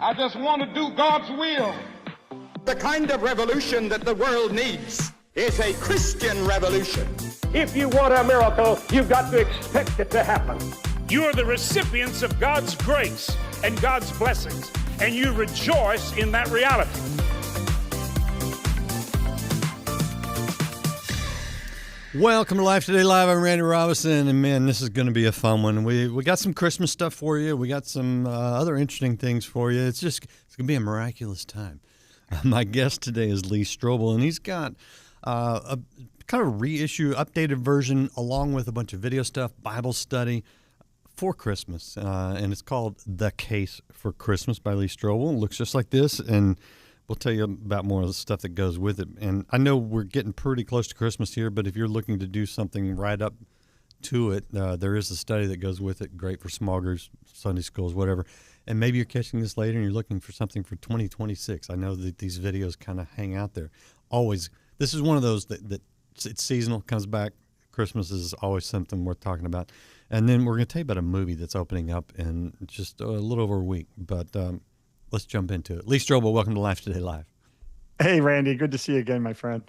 I just want to do God's will. The kind of revolution that the world needs is a Christian revolution. If you want a miracle, you've got to expect it to happen. You are the recipients of God's grace and God's blessings, and you rejoice in that reality. Welcome to Life Today Live. I'm Randy Robinson, and man, this is going to be a fun one. We got some Christmas stuff for you. We got some other interesting things for you. It's going to be a miraculous time. My guest today is Lee Strobel, and he's got a kind of reissue, updated version, along with a bunch of video stuff, Bible study for Christmas, and it's called The Case for Christmas by Lee Strobel. It looks just like this, and we'll tell you about more of the stuff that goes with it. And I know we're getting pretty close to Christmas here, but if you're looking to do something right up to it, there is a study that goes with it, great for small groups, Sunday schools, whatever. And maybe you're catching this later and you're looking for something for 2026. I know that these videos kind of hang out there. Always, this is one of those that it's seasonal, comes back. Christmas is always something worth talking about. And then we're going to tell you about a movie that's opening up in just a little over a week. But let's jump into it. Lee Strobel, welcome to Life Today Live. Hey, Randy. Good to see you again, my friend.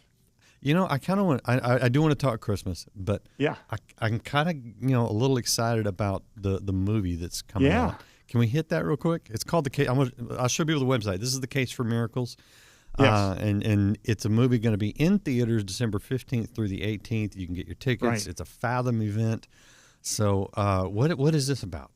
You know, I kind of want, I do want to talk Christmas, but yeah, I'm kind of, a little excited about the movie that's coming out. Can we hit that real quick? It's called The Case. I'll show people the website. This is The Case for Miracles. Yes. And it's a movie going to be in theaters December 15th through the 18th. You can get your tickets. Right. It's a Fathom event. So what is this about?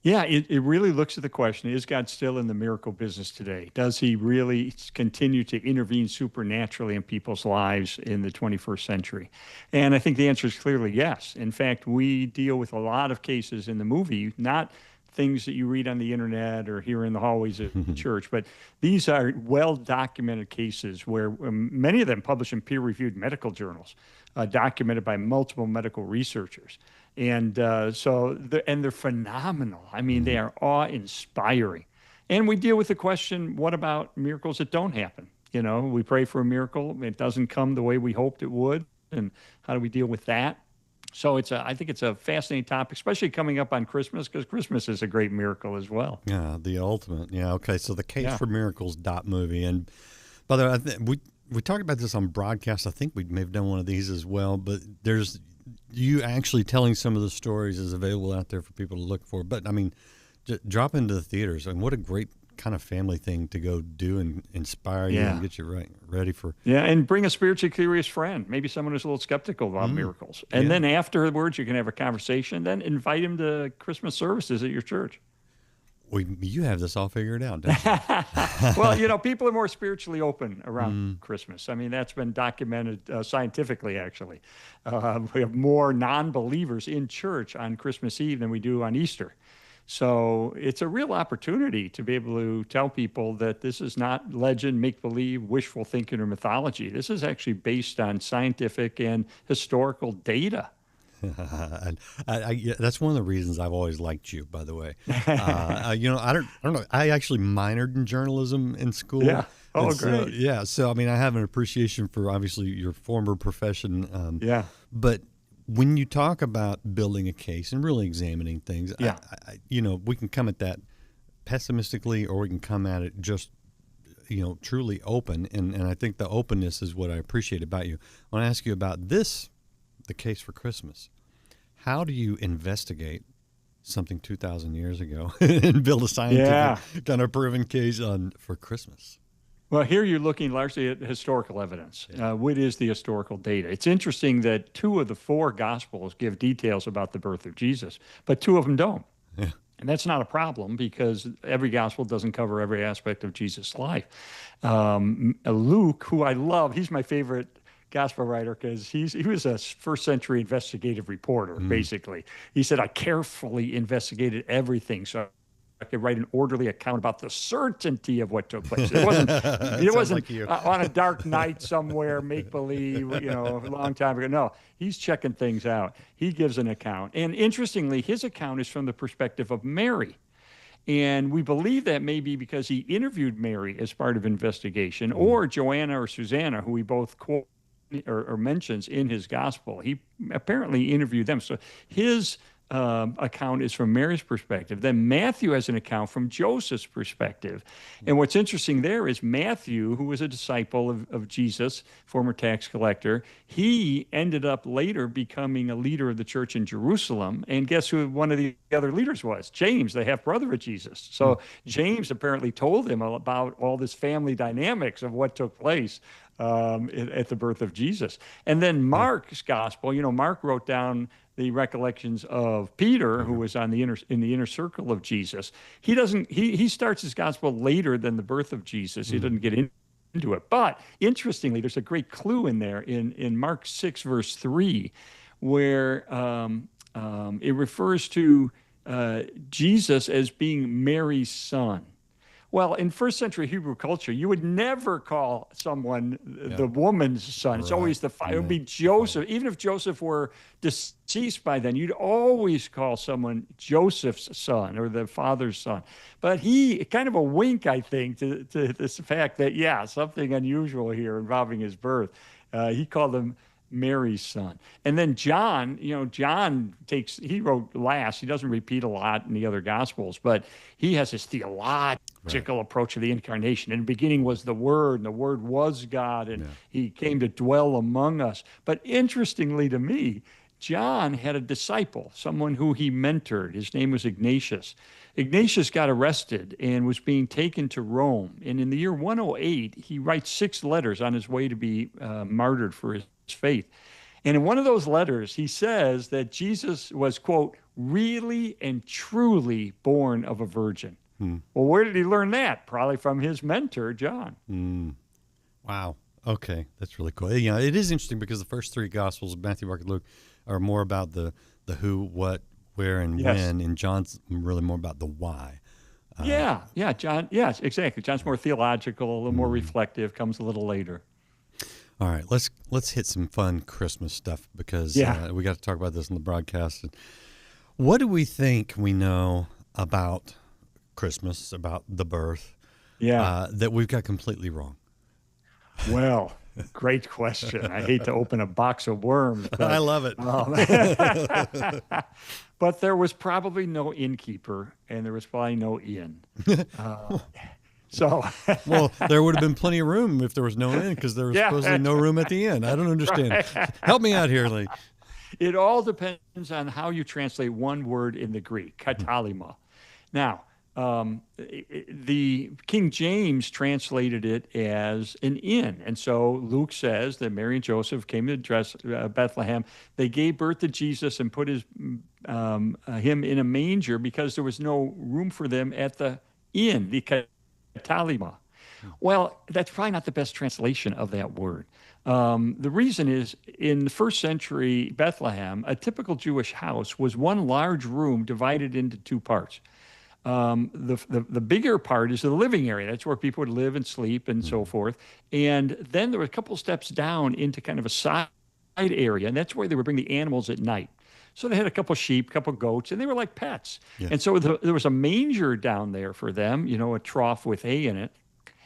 Yeah, it really looks at the question, is God still in the miracle business today? Does he really continue to intervene supernaturally in people's lives in the 21st century? And I think the answer is clearly yes. In fact, we deal with a lot of cases in the movie, not things that you read on the internet or hear in the hallways of the church, but these are well-documented cases where many of them published in peer-reviewed medical journals, documented by multiple medical researchers. And they're phenomenal. I mean, they are awe-inspiring. And we deal with the question, what about miracles that don't happen? You know, we pray for a miracle, it doesn't come the way we hoped it would, and how do we deal with that? So I think it's a fascinating topic, especially coming up on Christmas, because Christmas is a great miracle as well. Yeah, the ultimate. Yeah, okay, so the Case for Miracles movie. And by the way, we talked about this on broadcast. I think we may have done one of these as well, but there's you actually telling some of the stories is available out there for people to look for. But, I mean, drop into the theaters. And what a great kind of family thing to go do and inspire you and get you ready for. Yeah, and bring a spiritually curious friend, maybe someone who's a little skeptical about miracles. And then afterwards, you can have a conversation, then invite him to Christmas services at your church. You have this all figured out, don't you? Well, people are more spiritually open around Christmas. I mean, that's been documented scientifically, actually. We have more non-believers in church on Christmas Eve than we do on Easter. So it's a real opportunity to be able to tell people that this is not legend, make-believe, wishful thinking, or mythology. This is actually based on scientific and historical data. And that's one of the reasons I've always liked you, by the way. I don't know. I actually minored in journalism in school. Yeah. Oh, great. So I mean, I have an appreciation for obviously your former profession. But when you talk about building a case and really examining things, we can come at that pessimistically, or we can come at it just truly open. And I think the openness is what I appreciate about you. I want to ask you about this. The Case for Christmas. How do you investigate something 2,000 years ago and build a scientific kind of proven case for Christmas? Well, here you're looking largely at historical evidence. What is the historical data? It's interesting that 2 of the 4 Gospels give details about the birth of Jesus, but 2 of them don't. Yeah. And that's not a problem because every gospel doesn't cover every aspect of Jesus' life. Luke, who I love, he's my favorite gospel writer because he was a first century investigative reporter, basically. He said, I carefully investigated everything so I could write an orderly account about the certainty of what took place. It wasn't like on a dark night somewhere, make-believe, a long time ago. No, he's checking things out. He gives an account. And interestingly, his account is from the perspective of Mary. And we believe that may be because he interviewed Mary as part of investigation, or Joanna or Susanna, who we both quote or mentions in his gospel. He apparently interviewed them. So his account is from Mary's perspective. Then Matthew has an account from Joseph's perspective. And what's interesting there is Matthew, who was a disciple of Jesus, former tax collector, he ended up later becoming a leader of the church in Jerusalem. And guess who one of the other leaders was? James, the half-brother of Jesus. So James apparently told him about all this family dynamics of what took place at the birth of Jesus. And then Mark's gospel, Mark wrote down the recollections of Peter, who was in the inner circle of Jesus. He starts his gospel later than the birth of Jesus. He doesn't get into it. But interestingly, there's a great clue in there in Mark 6, verse 3, where it refers to Jesus as being Mary's son. Well, in first century Hebrew culture, you would never call someone the woman's son. It's always it would be Joseph. Even if Joseph were deceased by then, you'd always call someone Joseph's son or the father's son. But he, kind of a wink, I think, to this fact that, something unusual here involving his birth. He called him Mary's son. And then John, he wrote last. He doesn't repeat a lot in the other gospels, but he has his theological approach to the incarnation. In the beginning was the Word, and the Word was God, and he came to dwell among us. But interestingly to me, John had a disciple, someone who he mentored. His name was Ignatius. Ignatius got arrested and was being taken to Rome. And in the year 108, he writes 6 letters on his way to be martyred for his faith. And in one of those letters, he says that Jesus was, quote, really and truly born of a virgin. Well, where did he learn that? Probably from his mentor, John. Wow. Okay. That's really cool. Yeah, it is interesting because the first 3 Gospels, Matthew, Mark, and Luke, are more about the who, what, where, and when, and John's really more about the why. John. Yes, exactly. John's more theological, a little more reflective, comes a little later. All right, let's hit some fun Christmas stuff because we got to talk about this in the broadcast. What do we think we know about Christmas, about the birth, that we've got completely wrong? Well, great question. I hate to open a box of worms. But, I love it. But there was probably no innkeeper, and there was probably no inn. Well, there would have been plenty of room if there was no inn, because there was supposedly no room at the inn. I don't understand. Right. Help me out here, Lee. It all depends on how you translate one word in the Greek, katalima. Now, the King James translated it as an inn. And so Luke says that Mary and Joseph came to Bethlehem. They gave birth to Jesus and put him in a manger because there was no room for them at the inn, the katalima. Well, that's probably not the best translation of that word. The reason is, in the first century Bethlehem, a typical Jewish house was one large room divided into 2 parts. The bigger part is the living area. That's where people would live and sleep and so forth. And then there were a couple steps down into kind of a side area, and that's where they would bring the animals at night. So they had a couple sheep, a couple goats, and they were like pets. Yeah. And so there was a manger down there for them, a trough with hay in it.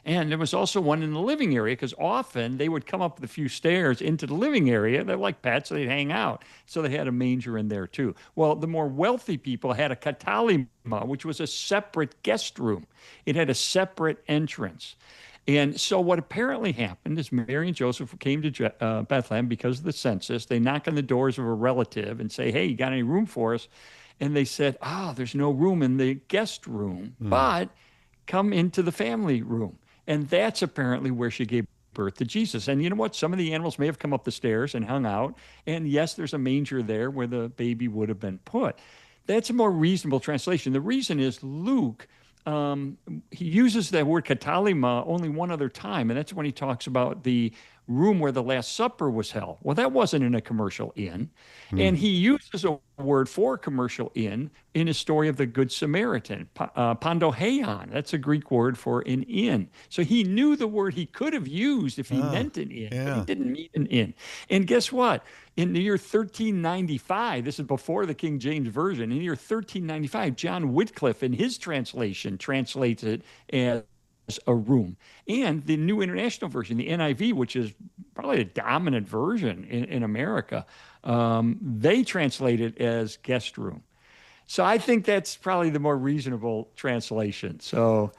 And there was also one in the living area, because often they would come up the few stairs into the living area. They're like pets, so they'd hang out. So they had a manger in there too. Well, the more wealthy people had a katalima, which was a separate guest room. It had a separate entrance. And so what apparently happened is Mary and Joseph came to Bethlehem because of the census. They knock on the doors of a relative and say, hey, you got any room for us? And they said, there's no room in the guest room, but come into the family room. And that's apparently where she gave birth to Jesus. And you know what? Some of the animals may have come up the stairs and hung out. And yes, there's a manger there where the baby would have been put. That's a more reasonable translation. The reason is Luke, he uses that word katalima only one other time, and that's when he talks about the room where the Last Supper was held. Well, that wasn't in a commercial inn. And he uses a word for commercial inn in his story of the Good Samaritan, pandoheion. That's a Greek word for an inn. So he knew the word he could have used if he meant an inn, but he didn't mean an inn. And guess what? In the year 1395, this is before the King James Version, in the year 1395, John Wycliffe, in his translation, translates it as a room. And the New International Version, the NIV, which is probably the dominant version in America, they translate it as guest room. So I think that's probably the more reasonable translation. So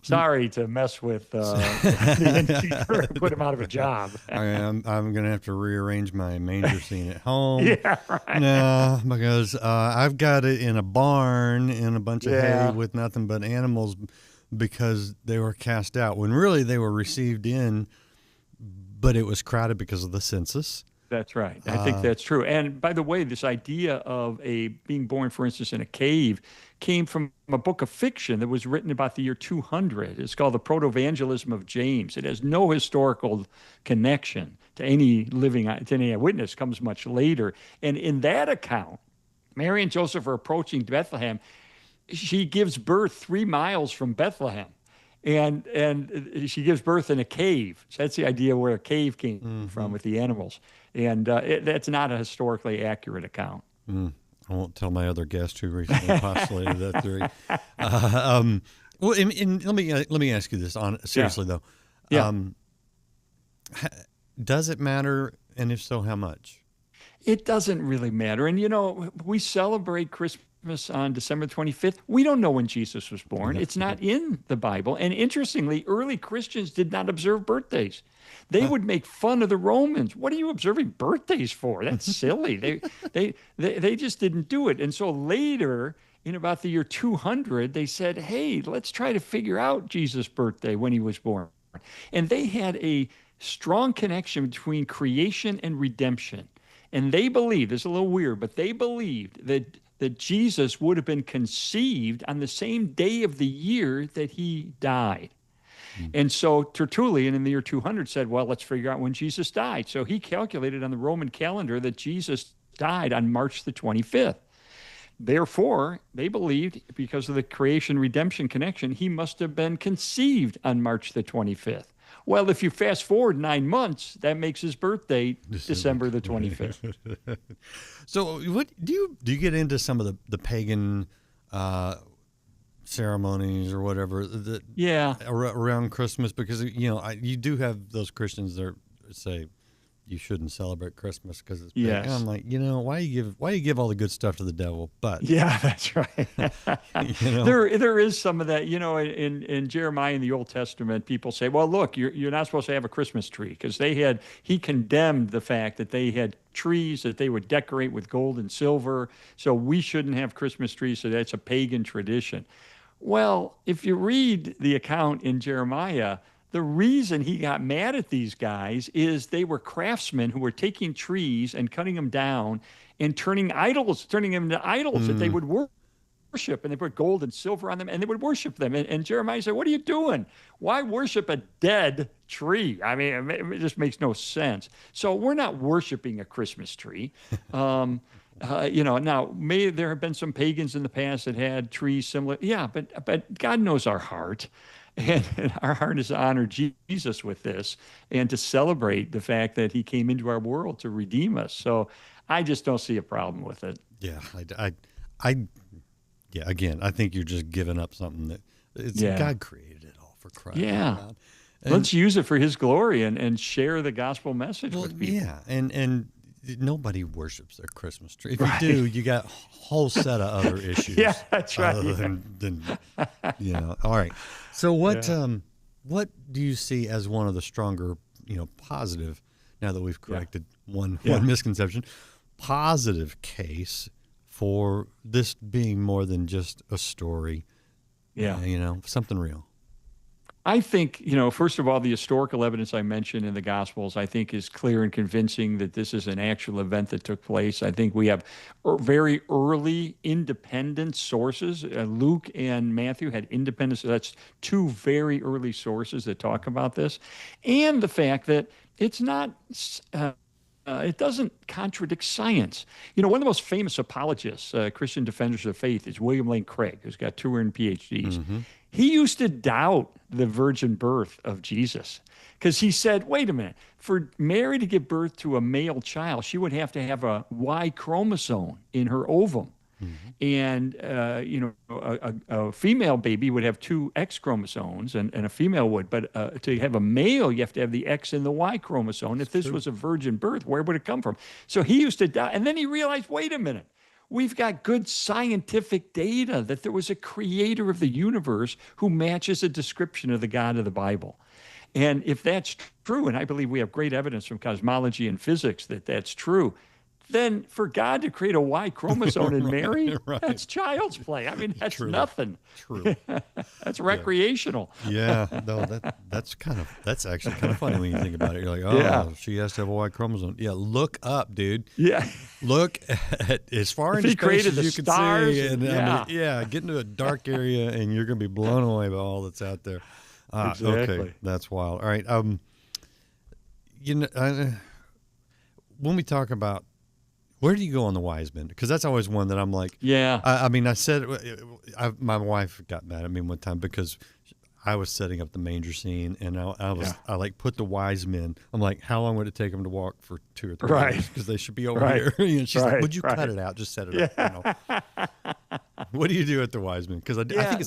sorry to mess with the innkeeper and put him out of a job. I'm going to have to rearrange my manger scene at home. Yeah, right. No, because I've got it in a barn in a bunch of hay with nothing but animals because they were cast out when really they were received in, but it was crowded because of the census. That's right. I think that's true. And by the way, this idea of being born, for instance, in a cave came from a book of fiction that was written about the year 200. It's called The Proto-Evangelism of James. It has no historical connection to any eyewitness. It comes much later. And in that account, Mary and Joseph are approaching Bethlehem. She gives birth 3 miles from Bethlehem. And she gives birth in a cave. So that's the idea where a cave came from with the animals. And that's not a historically accurate account. I won't tell my other guest who recently postulated that theory. Well, let me ask you this seriously though. Yeah. Does it matter, and if so, how much? It doesn't really matter. And we celebrate Christmas on December 25th. We don't know when Jesus was born. It's not in the Bible. And interestingly, early Christians did not observe birthdays. They would make fun of the Romans. What are you observing birthdays for? That's silly. They just didn't do it. And so later, in about the year 200, they said, hey, let's try to figure out Jesus' birthday when he was born. And they had a strong connection between creation and redemption. And they believed, it's a little weird, but they believed that Jesus would have been conceived on the same day of the year that he died. And so Tertullian in the year 200 said, well, let's figure out when Jesus died. So he calculated on the Roman calendar that Jesus died on March the 25th. Therefore, they believed, because of the creation-redemption connection, he must have been conceived on March the 25th. Well, if you fast forward 9 months, that makes his birthday December the 25th. So, what do you get into some of the pagan ceremonies or whatever around Christmas? Because you do have those Christians that say you shouldn't celebrate Christmas because it's pagan. And I'm like, why you give all the good stuff to the devil? But yeah, that's right. There is some of that. In Jeremiah in the Old Testament, people say, well, look, you're not supposed to have a Christmas tree, because he condemned the fact that they had trees that they would decorate with gold and silver. So we shouldn't have Christmas trees. So that's a pagan tradition. Well, if you read the account in Jeremiah, the reason he got mad at these guys is they were craftsmen who were taking trees and cutting them down and turning them into idols that they would worship, and they put gold and silver on them, and they would worship them. And Jeremiah said, what are you doing? Why worship a dead tree? I mean, it just makes no sense. So we're not worshiping a Christmas tree. Now may there have been some pagans in the past that had trees similar. Yeah, but God knows our heart. And our heart is to honor Jesus with this and to celebrate the fact that he came into our world to redeem us. So I just don't see a problem with it. Yeah, again, I think you're just giving up something that God created it all, for crying out loud. Let's use it for his glory and share the gospel message with people. Yeah, and nobody worships their Christmas tree. If you do, you got a whole set of other issues. Yeah, that's right. Other than all right. So what do you see as one of the stronger, positive, now that we've corrected one misconception, positive case for this being more than just a story? Something real. I think, first of all, the historical evidence I mentioned in the Gospels, I think, is clear and convincing that this is an actual event that took place. I think we have very early independent sources. Luke and Matthew had independent, so that's two very early sources that talk about this. And the fact that it's not... it doesn't contradict science. One of the most famous apologists, Christian defenders of faith, is William Lane Craig, who's got 2 earned PhDs. Mm-hmm. He used to doubt the virgin birth of Jesus because he said, wait a minute, for Mary to give birth to a male child, she would have to have a Y chromosome in her ovum. Mm-hmm. And, a female baby would have 2 X chromosomes, and a female would. But to have a male, you have to have the X and the Y chromosome. If this was a virgin birth, where would it come from? So he used to doubt. And then he realized, wait a minute, We've got good scientific data that there was a creator of the universe who matches a description of the God of the Bible. And if that's true, and I believe we have great evidence from cosmology and physics that that's true, then for God to create a Y chromosome in Mary, that's child's play. I mean, that's nothing. True. That's recreational. Yeah, no, that's actually kind of funny when you think about it. You're like, oh, she has to have a Y chromosome. Yeah, look up, dude. Yeah. Look at as far into space as you can see. And get into a dark area and you're going to be blown away by all that's out there. Exactly. Okay, that's wild. All right. When we talk about where do you go on the wise men? Because that's always one that I'm like, I said, my wife got mad at me one time because I was setting up the manger scene and I like put the wise men. I'm like, how long would it take them to walk for 2 or 3 hours? Because they should be over here. And she's like, would you cut it out? Just set it up. You know? What do you do at the wise men? Because I think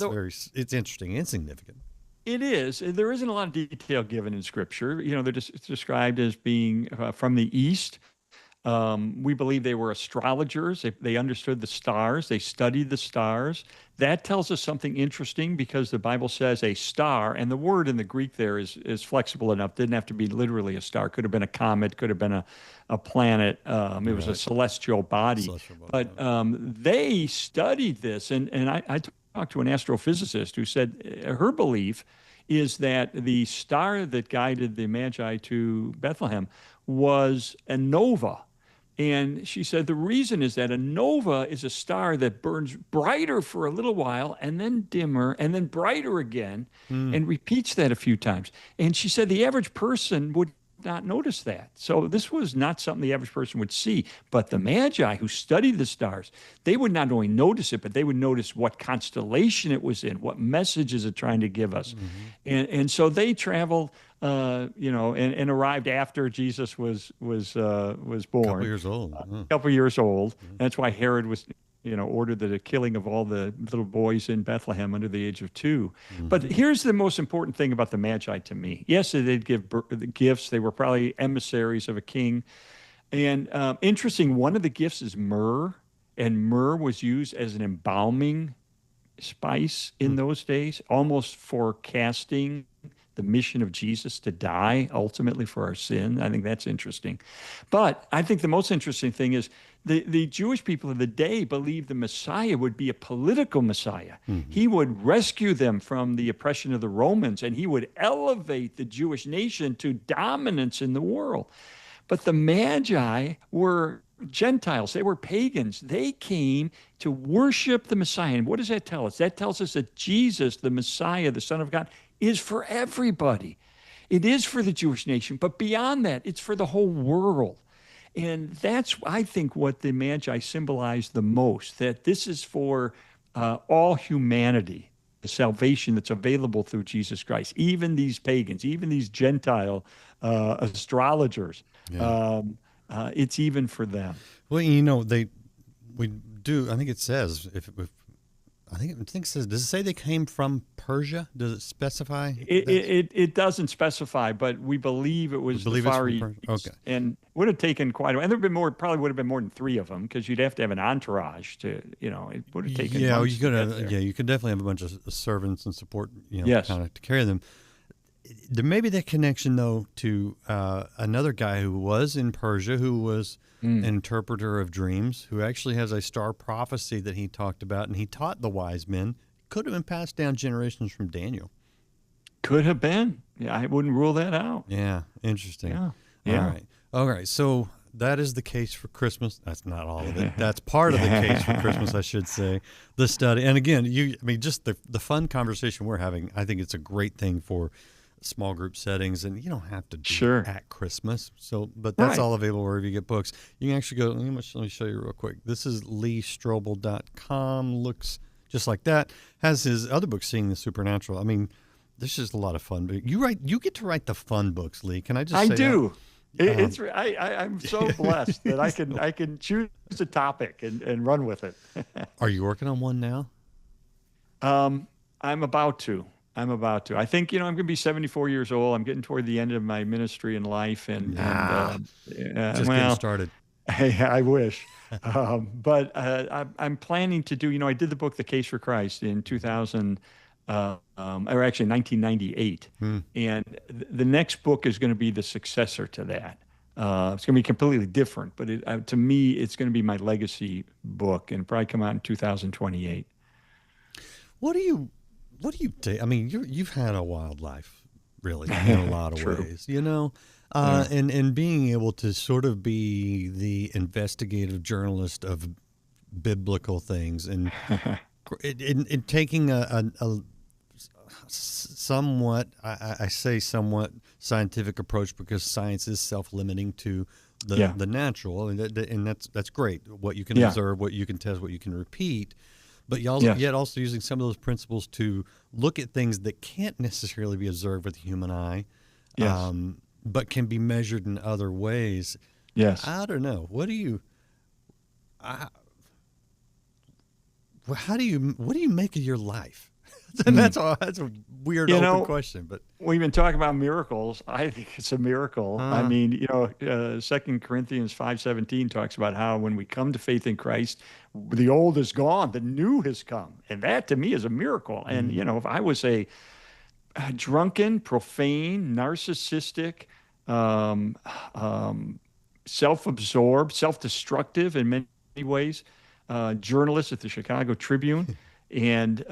it's interesting and significant. It is. There isn't a lot of detail given in Scripture. You know, they're just described as being from the East. We believe they were astrologers. They understood the stars. They studied the stars. That tells us something interesting because the Bible says a star, and the word in the Greek there is flexible enough. Didn't have to be literally a star. Could have been a comet. Could have been a planet. It was a celestial body. But they studied this, and I talked to an astrophysicist who said her belief is that the star that guided the Magi to Bethlehem was a nova. And she said the reason is that a nova is a star that burns brighter for a little while and then dimmer and then brighter again and repeats that a few times. And she said the average person would not notice that. So this was not something the average person would see. But the Magi who studied the stars, they would not only notice it, but they would notice what constellation it was in, what messages it trying to give us. And so they traveled and arrived after Jesus was born. A couple years old. A couple years old. That's why Herod was, ordered the killing of all the little boys in Bethlehem under the age of 2. But here's the most important thing about the Magi to me. Yes, they'd give gifts. They were probably emissaries of a king. And interesting, one of the gifts is myrrh, and myrrh was used as an embalming spice in those days, almost forecasting the mission of Jesus to die ultimately for our sin. I think that's interesting. But I think the most interesting thing is the Jewish people of the day believed the Messiah would be a political Messiah. He would rescue them from the oppression of the Romans, and he would elevate the Jewish nation to dominance in the world. But the Magi were Gentiles. They were pagans. They came to worship the Messiah. And what does that tell us? That tells us that Jesus, the Messiah, the Son of God, is for everybody. It is for the Jewish nation, but beyond that, it's for the whole world. And that's, I think, what the Magi symbolize the most, that this is for all humanity, the salvation that's available through Jesus Christ, even these pagans, even these Gentile astrologers. It's even for them. Well, we do, I think it says, I think it says, does it say they came from Persia? Does it specify? It doesn't specify, but we believe it was the Far East. Okay. And would have taken quite a while. And probably would have been more than 3 of them because you'd have to have an entourage to, it would have taken months you could definitely have a bunch of servants and support, kind of to carry them. There may be that connection, though, to another guy who was in Persia, who was an interpreter of dreams, who actually has a star prophecy that he talked about, and he taught the wise men. Could have been passed down generations from Daniel. Could have been. Yeah, I wouldn't rule that out. Yeah, interesting. Yeah. All right. So that is the case for Christmas. That's not all of it. That's part of the case for Christmas, I should say. The study. And again, just the fun conversation we're having, I think it's a great thing for small group settings, and you don't have to do it at Christmas. But that's all available wherever you get books. You can actually go, let me show you real quick. This is leestrobel.com. Looks just like that. Has his other book, Seeing the Supernatural. I mean, this is a lot of fun. But you get to write the fun books, Lee. Can I just say I do. I'm so blessed that I can choose a topic and run with it. Are you working on one now? I'm about to. I think, I'm going to be 74 years old. I'm getting toward the end of my ministry and life. Getting started. I wish. I'm planning to do, I did the book, The Case for Christ, in 2000, or actually 1998. And the next book is going to be the successor to that. It's going to be completely different, but to me, it's going to be my legacy book and probably come out in 2028. What do you take? I mean, you've had a wild life, really, in a lot of ways, and being able to sort of be the investigative journalist of biblical things and in taking a somewhat, I say somewhat scientific approach, because science is self-limiting to the natural, and that's great. What you can observe, what you can test, what you can repeat. But yet also using some of those principles to look at things that can't necessarily be observed with the human eye, but can be measured in other ways. Yes. I don't know. What do you make of your life? And that's a weird open question, but we've been talking about miracles. I think it's a miracle. I mean, 2 Corinthians 5:17 talks about how when we come to faith in Christ, the old is gone, the new has come, and that to me is a miracle. And if I was a drunken, profane, narcissistic, self-absorbed, self-destructive in many ways journalist at the Chicago Tribune. And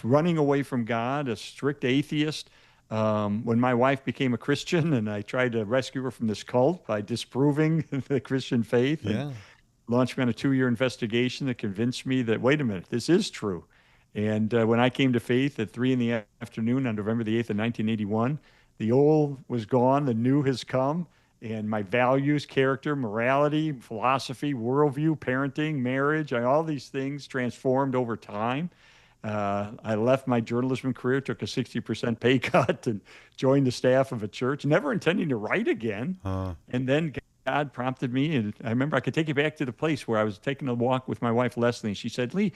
running away from God, a strict atheist. When my wife became a Christian, and I tried to rescue her from this cult by disproving the Christian faith, and launched me on a 2-year investigation that convinced me that, wait a minute, this is true. And when I came to faith at 3 p.m. on November the 8th of 1981, the old was gone, the new has come. And my values, character, morality, philosophy, worldview, parenting, marriage, all these things transformed over time. I left my journalism career, took a 60% pay cut, and joined the staff of a church, never intending to write again. And then God prompted me, and I remember I could take you back to the place where I was taking a walk with my wife, Leslie, and she said, "Lee,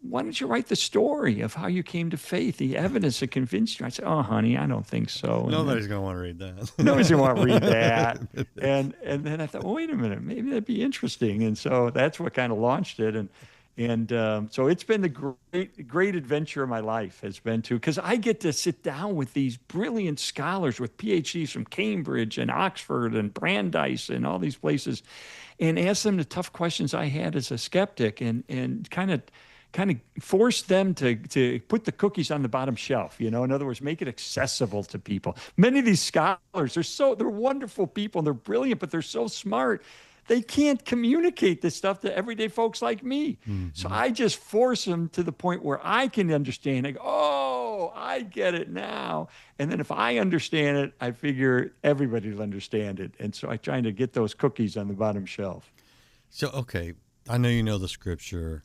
why don't you write the story of how you came to faith, the evidence that convinced you?" I said, "Oh, honey, I don't think so." Nobody's going to want to read that. Nobody's going to want to read that. And then I thought, well, wait a minute, maybe that'd be interesting. And so that's what kind of launched it. And so it's been the great adventure of my life, has been because I get to sit down with these brilliant scholars with PhDs from Cambridge and Oxford and Brandeis and all these places, and ask them the tough questions I had as a skeptic, and kind of force them to put the cookies on the bottom shelf, in other words, make it accessible to people. Many of these scholars, they're wonderful people, and they're brilliant, but they're so smart. They can't communicate this stuff to everyday folks like me. Mm-hmm. So I just force them to the point where I can understand. I go, oh, I get it now. And then if I understand it, I figure everybody will understand it. And so I try to get those cookies on the bottom shelf. So, okay, I know you know the scripture.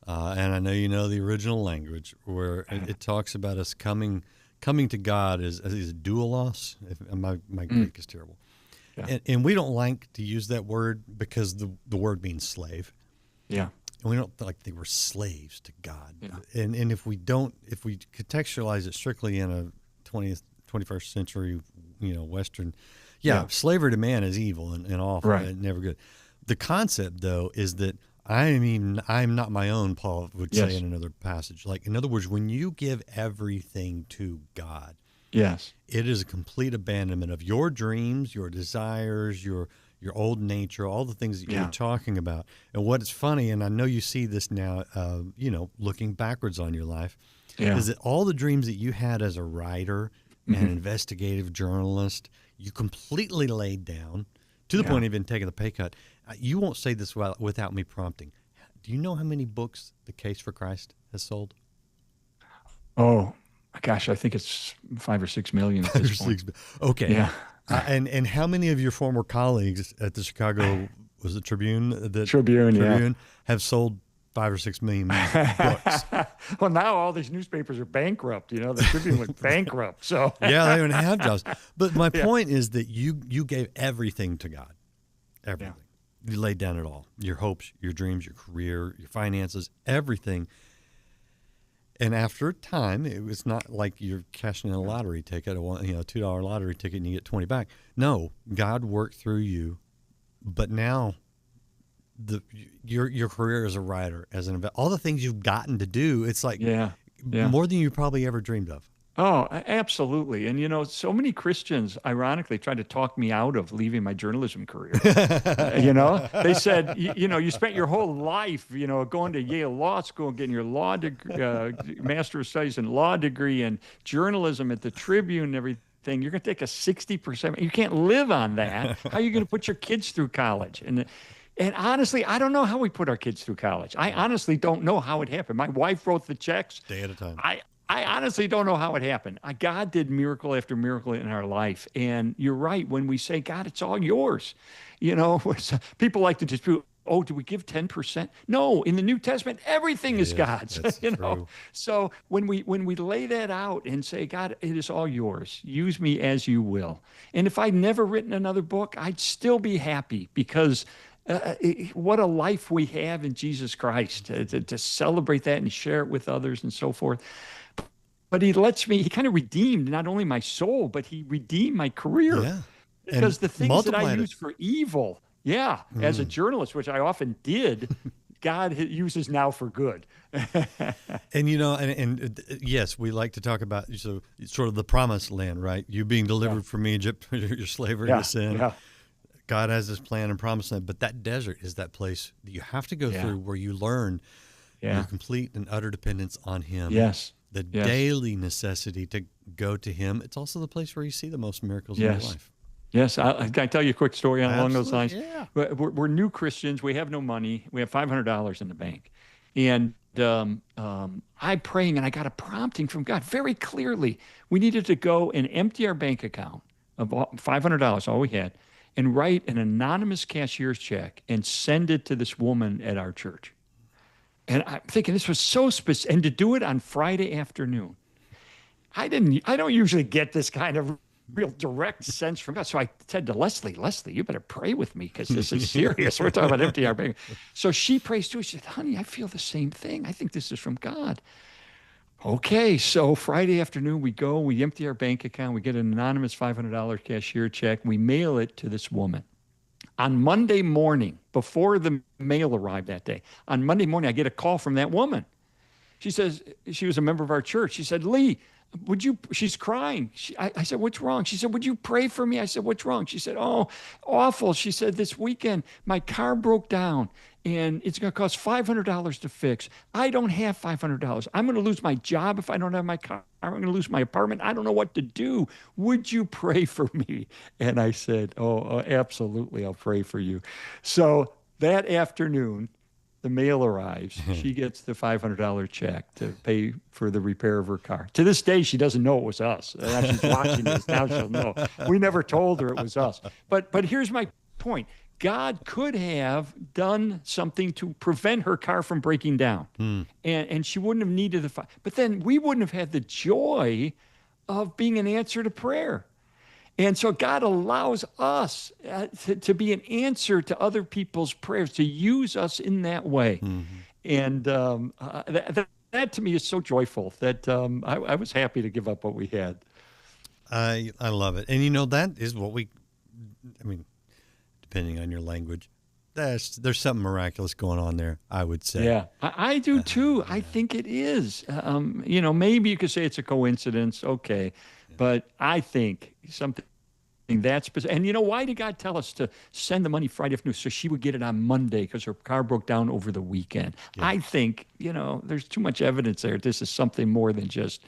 And I know you know the original language, where it talks about us coming to God as doulos. My Greek is terrible. Yeah. And we don't like to use that word because the word means slave. Yeah. And we don't like they were slaves to God. Yeah. And if we contextualize it strictly in a 21st century, Western, slavery to man is evil and awful and never good. The concept, though, is that I'm not my own, Paul would say in another passage. Like, in other words, when you give everything to God, it is a complete abandonment of your dreams, your desires, your old nature, all the things that you're talking about. And what is funny, and I know you see this now, looking backwards on your life, is that all the dreams that you had as a writer and an investigative journalist, you completely laid down to the point of even taking the pay cut. You won't say this without me prompting. Do you know how many books The Case for Christ has sold? Oh, gosh, I think it's 5 or 6 million at this point. Okay. Yeah. And how many of your former colleagues at the Chicago, was it Tribune? Tribune have sold 5 or 6 million books. Well, now all these newspapers are bankrupt. The Tribune went bankrupt. So yeah, they don't have jobs. But my point is that you gave everything to God. Everything. Yeah. You laid down it all. Your hopes, your dreams, your career, your finances, everything. And after a time, it was not like you're cashing in a lottery ticket, a $2 lottery ticket, and you get 20 back. No, God worked through you. But now your career as a writer, as all the things you've gotten to do. It's like Yeah. more than you probably ever dreamed of. Oh, absolutely. And, so many Christians, ironically, tried to talk me out of leaving my journalism career. They said, you spent your whole life, going to Yale Law School and getting your law Master of Studies in Law degree and journalism at the Tribune and everything. You're going to take a 60%. You can't live on that. How are you going to put your kids through college? And honestly, I don't know how we put our kids through college. I honestly don't know how it happened. My wife wrote the checks. Day at a time. I honestly don't know how it happened. God did miracle after miracle in our life. And you're right when we say, God, it's all yours. People like to dispute, oh, do we give 10%? No, in the New Testament, everything is God's. That's true. So when we lay that out and say, God, it is all yours. Use me as you will. And if I'd never written another book, I'd still be happy because what a life we have in Jesus Christ to celebrate that and share it with others and so forth. But he kind of redeemed not only my soul, but he redeemed my career. Yeah. Because And the things that I multiplied it. used for evil, as a journalist, which I often did, God uses now for good. And yes, we like to talk about sort of the promised land, right? You being delivered from Egypt, your slavery to sin. Yeah. God has this plan and promised land, but that desert is that place that you have to go through where you learn your complete and utter dependence on Him. Yes. The daily necessity to go to Him. It's also the place where you see the most miracles in your life. Yes. Can I tell you a quick story along those lines? Yeah. We're new Christians. We have no money. We have $500 in the bank. And I'm praying, and I got a prompting from God very clearly. We needed to go and empty our bank account of $500, all we had, and write an anonymous cashier's check and send it to this woman at our church. And I'm thinking this was so specific, and to do it on Friday afternoon. I don't usually get this kind of real direct sense from God. So I said to Leslie, you better pray with me because this is serious. We're talking about emptying our bank. So she prays too. She said, honey, I feel the same thing. I think this is from God. Okay, so Friday afternoon, we empty our bank account, we get an anonymous $500 cashier check, we mail it to this woman. On Monday morning, before the mail arrived that day, on Monday morning, I get a call from that woman. She says, she was a member of our church. She said, Lee, she's crying. I said, what's wrong? She said, would you pray for me? I said, what's wrong? She said, oh, awful. She said, this weekend, my car broke down and it's going to cost $500 to fix. I don't have $500. I'm going to lose my job if I don't have my car. I'm going to lose my apartment. I don't know what to do. Would you pray for me? And I said, oh, absolutely. I'll pray for you. So that afternoon, the mail arrives. She gets the $500 check to pay for the repair of her car. To this day, she doesn't know it was us. Now she's watching this. Now she'll know. We never told her it was us. But here's my point. God could have done something to prevent her car from breaking down. And she wouldn't have needed the but then we wouldn't have had the joy of being an answer to prayer. And so God allows us to be an answer to other people's prayers, to use us in that way. And that to me is so joyful that I was happy to give up what we had. I love it. And that is what depending on your language, there's something miraculous going on there, I would say. Yeah, I do too. I think it is. Maybe you could say it's a coincidence. Okay. But I think something that's specific. And why did God tell us to send the money Friday afternoon so she would get it on Monday because her car broke down over the weekend? Yeah. I think, there's too much evidence there. This is something more than just,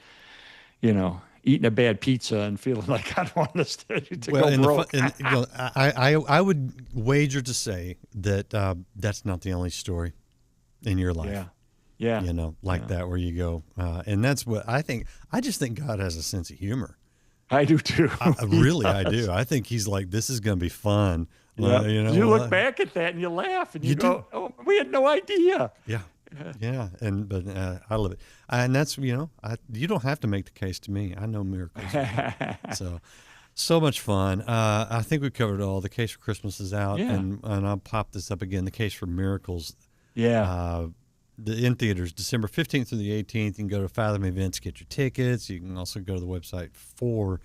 eating a bad pizza and feeling like God wants us to go broke. I would wager to say that that's not the only story in your life. Yeah. That where you go. And that's what I think. I just think God has a sense of humor. I do too. I do. I think he's like, this is going to be fun. Yeah. You look back at that and you laugh and you go, oh, we had no idea. Yeah. Yeah. But I love it. And that's, you don't have to make the case to me. I know miracles. So much fun. I think we covered it all. The Case for Christmas is out, and I'll pop this up again. The Case for Miracles. Yeah. In theaters, December 15th through the 18th. You can go to Fathom Events, get your tickets. You can also go to the website for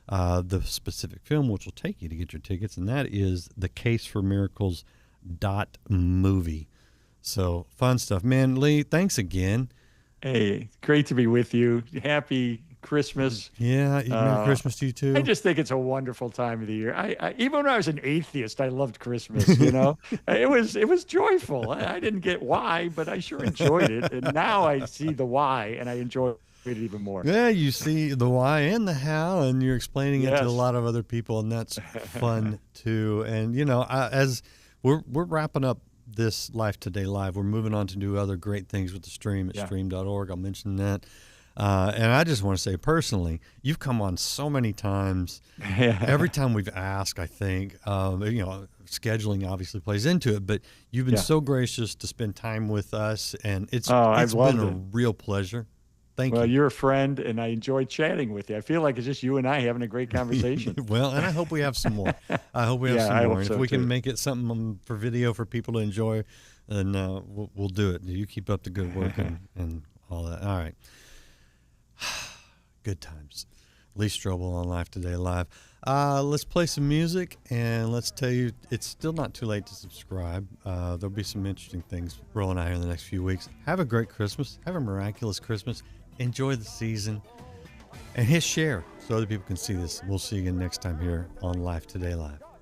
the specific film, which will take you to get your tickets, and that is thecaseformiracles.com. movie. So fun stuff, man. Lee, thanks again. Hey, great to be with you. Happy Christmas. Yeah, Merry Christmas to you too. I just think it's a wonderful time of the year. I even when I was an atheist, I loved Christmas. It was joyful. I didn't get why, but I sure enjoyed it. And now I see the why, and I enjoy it even more. Yeah, you see the why and the how, and you're explaining it Yes. to a lot of other people, and that's fun too. And as we're wrapping up this Life Today Live, we're moving on to do other great things with the stream at stream.org. I'll mention that. And I just want to say personally, you've come on so many times. Every time we've asked, I think, scheduling obviously plays into it, but you've been so gracious to spend time with us, and it's been a real pleasure. Thank you. Well, you're a friend, and I enjoyed chatting with you. I feel like it's just you and I having a great conversation. Well, and I hope we have some more. I hope we have some more. And if we can make it something for video for people to enjoy, then we'll do it. You keep up the good work and all that. All right. Good times. Lee Strobel on Life Today Live. Let's play some music, and let's tell you it's still not too late to subscribe. There'll be some interesting things rolling out here in the next few weeks. Have a great Christmas. Have a miraculous Christmas. Enjoy the season, and hit share so other people can see this. We'll see you again next time here on Life Today Live.